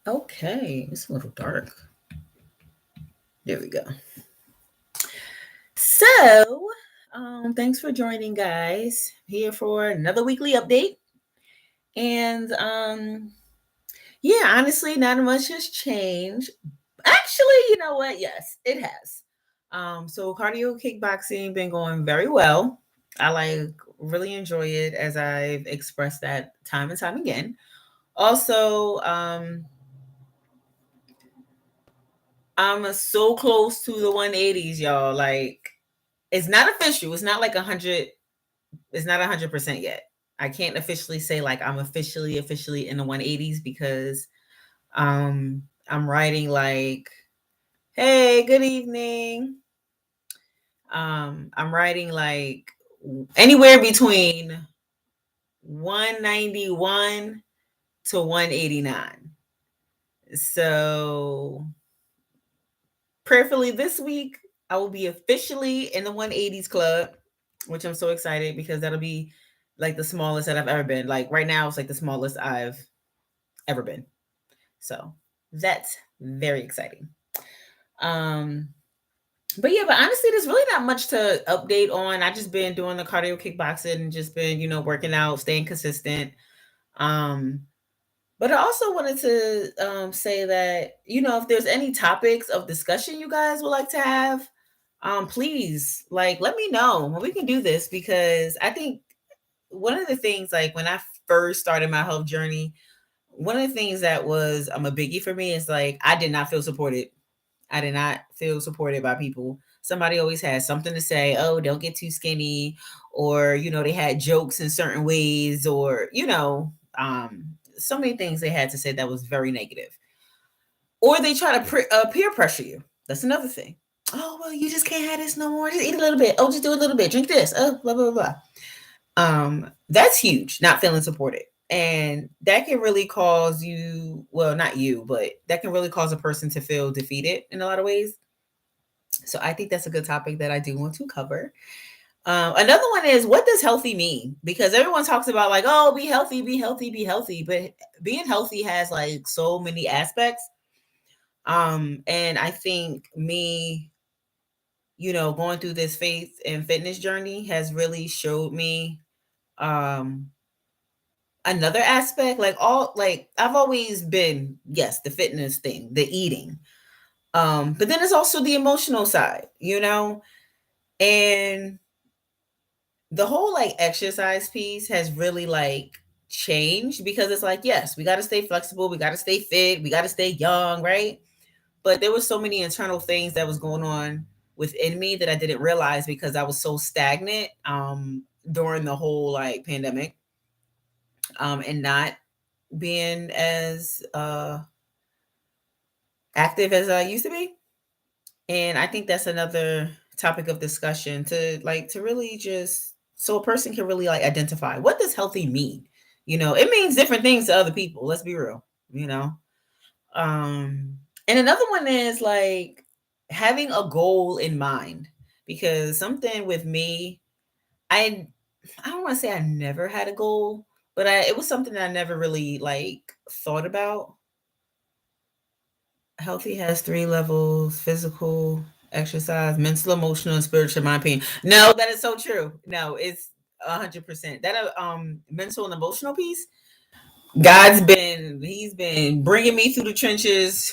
Okay, it's a little dark. There we go. So, thanks for joining, guys. Here for another weekly update. And yeah, honestly, not much has changed. Actually, you know what? Yes, it has. So cardio kickboxing been going very well. I really enjoy it as I've expressed that time and time again. Also, I'm so close to the 180s, y'all. Like, it's not official. It's not like 100. It's not 100% yet. I can't officially say like I'm officially in the 180s because I'm writing like, hey, good evening. I'm writing like anywhere between 191 to 189. So prayerfully this week I will be officially in the 180s club, which I'm so excited because that'll be like the smallest that I've ever been. Like right now it's like the smallest I've ever been. So that's very exciting. Um but yeah, but honestly, there's really not much to update on. I just been doing the cardio kickboxing and just been, working out, staying consistent. Um, but I also wanted to say that, if there's any topics of discussion you guys would like to have, please like let me know when we can do this because I think one of the things like when I first started my health journey, one of the things that was a biggie for me is like I did not feel supported. I did not feel supported by people. Somebody always had something to say, oh, don't get too skinny, or they had jokes in certain ways, or so many things they had to say that was very negative. Or they try to peer pressure you. That's another thing. Oh well, you just can't have this no more. Just eat a little bit. Oh, just do a little bit. Drink this. Oh, blah blah blah. That's huge. Not feeling supported, and that can really cause you. Well, not you, but that can really cause a person to feel defeated in a lot of ways. So I think that's a good topic that I do want to cover. Another one is, what does healthy mean? Because everyone talks about like, oh, be healthy, be healthy, be healthy, but being healthy has like so many aspects. And I think me, going through this faith and fitness journey has really showed me um another aspect. Like all like I've always been, yes, the fitness thing, the eating. But then it's also the emotional side, and the whole like exercise piece has really like changed because it's like, yes, we got to stay flexible, we got to stay fit, we got to stay young, right? But there was so many internal things that was going on within me that I didn't realize because I was so stagnant during the whole like pandemic, and not being as active as I used to be. And I think that's another topic of discussion to really just so a person can really like identify what does healthy mean. It means different things to other people. Let's be real, you know. And another one is like having a goal in mind because something with me, I I don't want to say I never had a goal, but it was something that I never really like thought about. Healthy has three levels: physical, exercise, mental, emotional, and spiritual, in my opinion. No, that is so true. No, it's 100%. That mental and emotional piece, he's been bringing me through the trenches,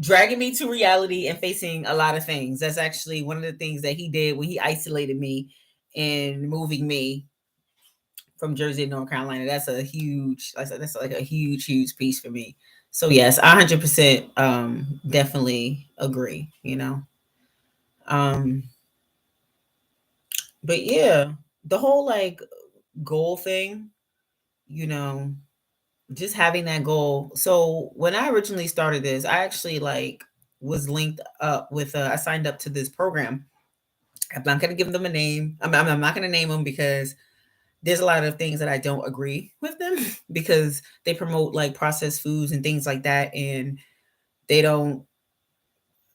dragging me to reality and facing a lot of things. That's actually one of the things that he did when he isolated me and moving me from Jersey to North Carolina. That's a huge, like I said, that's like a huge piece for me. So yes, I 100% definitely agree, Um but yeah, the whole like goal thing, you know, just having that goal. So when I originally started this, I actually like was linked up with I signed up to this program. I'm not gonna give them a name. I'm not gonna name them because there's a lot of things that I don't agree with them because they promote like processed foods and things like that, and they don't.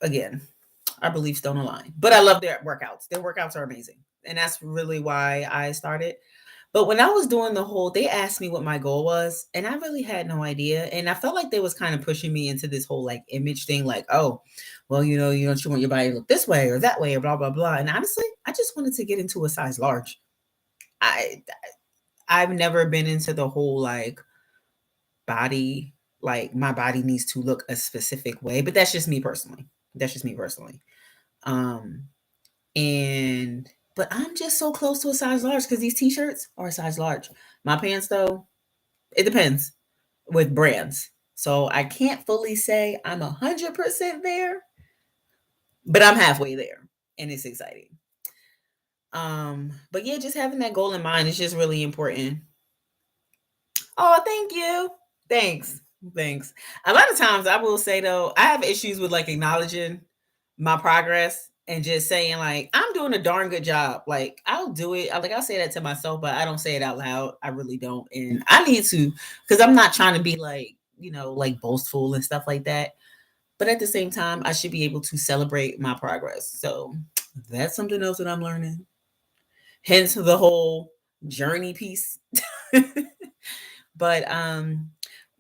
Again, our beliefs don't align. But I love their workouts. Their workouts are amazing, and that's really why I started. But when I was doing they asked me what my goal was, and I really had no idea. And I felt like they was kind of pushing me into this whole like image thing, like, oh, well, you don't you want your body to look this way or that way or blah blah blah. And honestly, I just wanted to get into a size large. I I've never been into the whole like body, like my body needs to look a specific way, but that's just me personally. That's just me personally. Um, and but I'm just so close to a size large because these t-shirts are a size large. My pants though, it depends with brands. So I can't fully say I'm 100% there, but I'm halfway there and it's exciting. But yeah, just having that goal in mind is just really important. Oh, thank you. Thanks. Thanks. A lot of times I will say though, I have issues with like acknowledging my progress and just saying like I'm doing a darn good job. Like I'll do it. I'll say that to myself, but I don't say it out loud. I really don't. And I need to because I'm not trying to be like, like boastful and stuff like that. But at the same time, I should be able to celebrate my progress. So that's something else that I'm learning. Hence the whole journey piece. But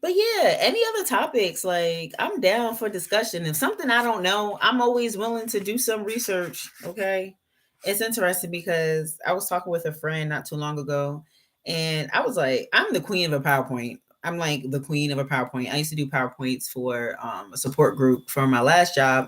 but yeah, any other topics, like I'm down for discussion. If something I don't know, I'm always willing to do some research. Okay. It's interesting because I was talking with a friend not too long ago, and I was like, I'm the queen of a PowerPoint. I'm like the queen of a PowerPoint. I used to do PowerPoints for a support group for my last job.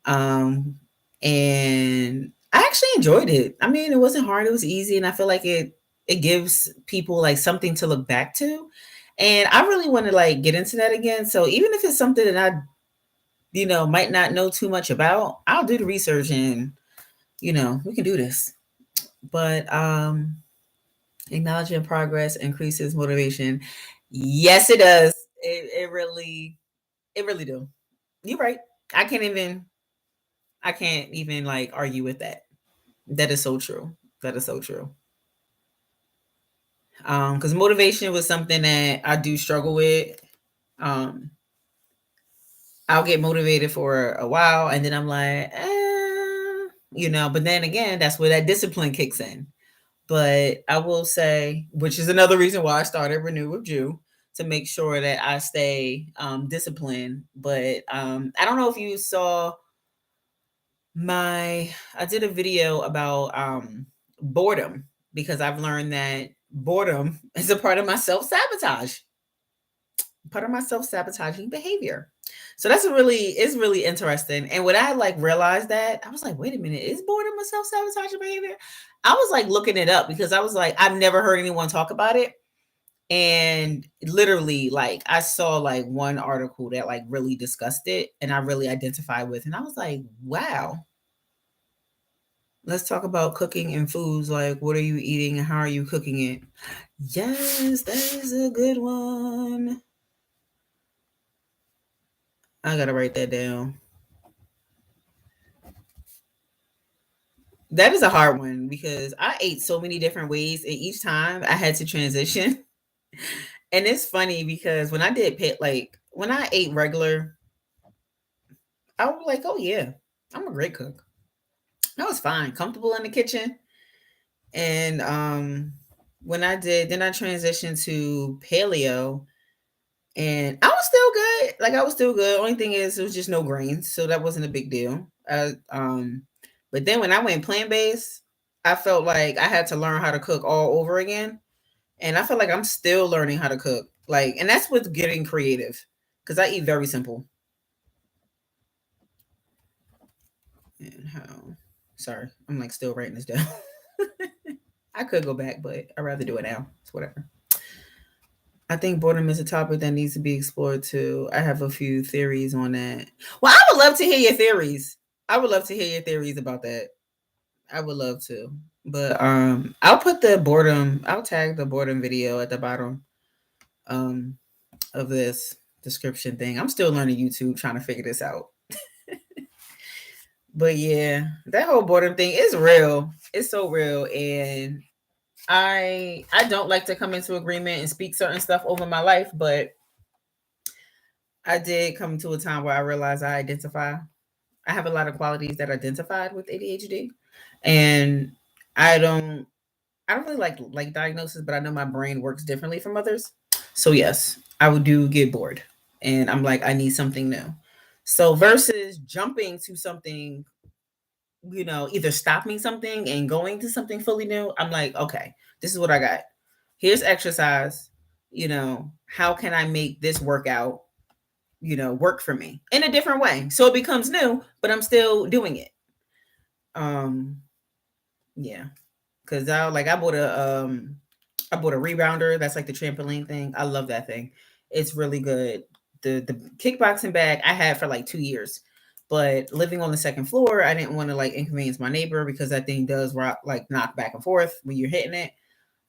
Um and I actually enjoyed it. I mean, it wasn't hard, it was easy, and I feel like it gives people like something to look back to. And I really want to like get into that again. So even if it's something that I, might not know too much about, I'll do the research and we can do this. But acknowledging progress increases motivation. Yes, it does. It really do. You're right. I can't even I can't even like argue with that. That is so true. That is so true. Because motivation was something that I do struggle with. Um, I'll get motivated for a while and then I'm like, but then again, that's where that discipline kicks in. But I will say, which is another reason why I started Renew with Jew, to make sure that I stay disciplined. But I don't know if you saw I did a video about boredom because I've learned that boredom is a part of my self-sabotaging behavior. So it's really interesting. And when I like realized that, I was like, wait a minute, is boredom a self-sabotaging behavior? I was like looking it up because I was like, I've never heard anyone talk about it. And literally, like I saw like one article that like really discussed it and I really identified with. And I was like, wow. Let's talk about cooking and foods. Like, what are you eating and how are you cooking it? Yes, that is a good one. I gotta write that down. That is a hard one because I ate so many different ways, and each time I had to transition. And it's funny because when I did pit, like when I ate regular, I was like, oh yeah, I'm a great cook. I was fine, comfortable in the kitchen. And when I did, then I transitioned to paleo, and I was still good. Like I was still good. Only thing is, it was just no grains, so that wasn't a big deal. But then when I went plant based, I felt like I had to learn how to cook all over again, and I feel like I'm still learning how to cook. Like, and that's what's getting creative, because I eat very simple. And how? Sorry, I'm like still writing this down. I could go back, but I'd rather do it now. It's whatever. I think boredom is a topic that needs to be explored too. I have a few theories on that. Well, I would love to hear your theories. I would love to hear your theories about that. I would love to. But I'll tag the boredom video at the bottom um of this description thing. I'm still learning YouTube trying to figure this out. But yeah, that whole boredom thing is real. It's so real, and I don't like to come into agreement and speak certain stuff over my life, but I did come to a time where I realized I have a lot of qualities that identified with ADHD, and I don't I don't really like diagnosis, but I know my brain works differently from others. So yes, I would do get bored, and I'm like, I need something new. So versus jumping to something, either stopping something and going to something fully new, I'm like, okay, this is what I got. Here's exercise. How can I make this workout, work for me in a different way? So it becomes new, but I'm still doing it. Yeah. Cause I bought a rebounder. That's like the trampoline thing. I love that thing. It's really good. The kickboxing bag I had for like 2 years, but living on the second floor, I didn't want to like inconvenience my neighbor because that thing does rock, like knock back and forth when you're hitting it.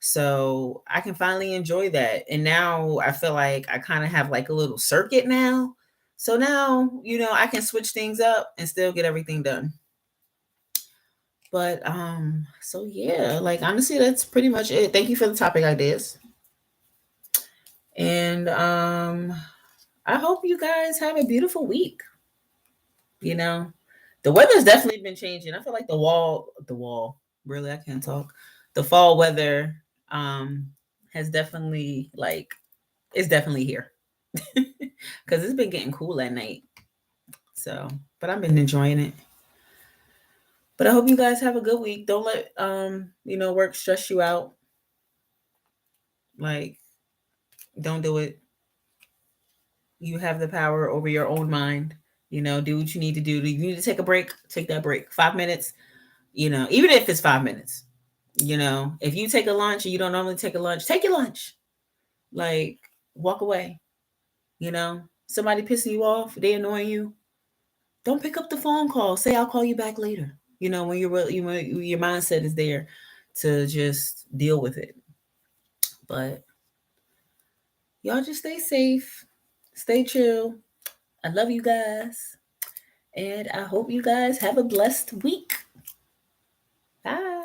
So I can finally enjoy that. And now I feel like I kind of have like a little circuit now. So now, I can switch things up and still get everything done. But so yeah, like honestly, that's pretty much it. Thank you for the topic ideas. And I hope you guys have a beautiful week. You know, the weather's definitely been changing. I feel like the wall, really, I can't talk. The fall weather has definitely like it's definitely here. Cuz it's been getting cool at night. So, but I've been enjoying it. But I hope you guys have a good week. Don't let work stress you out. Like don't do it. You have the power over your own mind. Do what you need to do. You need to take a break, take that break. 5 minutes, even if it's 5 minutes. If you take a lunch and you don't normally take a lunch, take your lunch. Like, walk away. Somebody pissing you off, they annoying you. Don't pick up the phone call. Say, I'll call you back later. When your mindset is there to just deal with it. But y'all just stay safe, stay chill. I love you guys. And I hope you guys have a blessed week. Bye.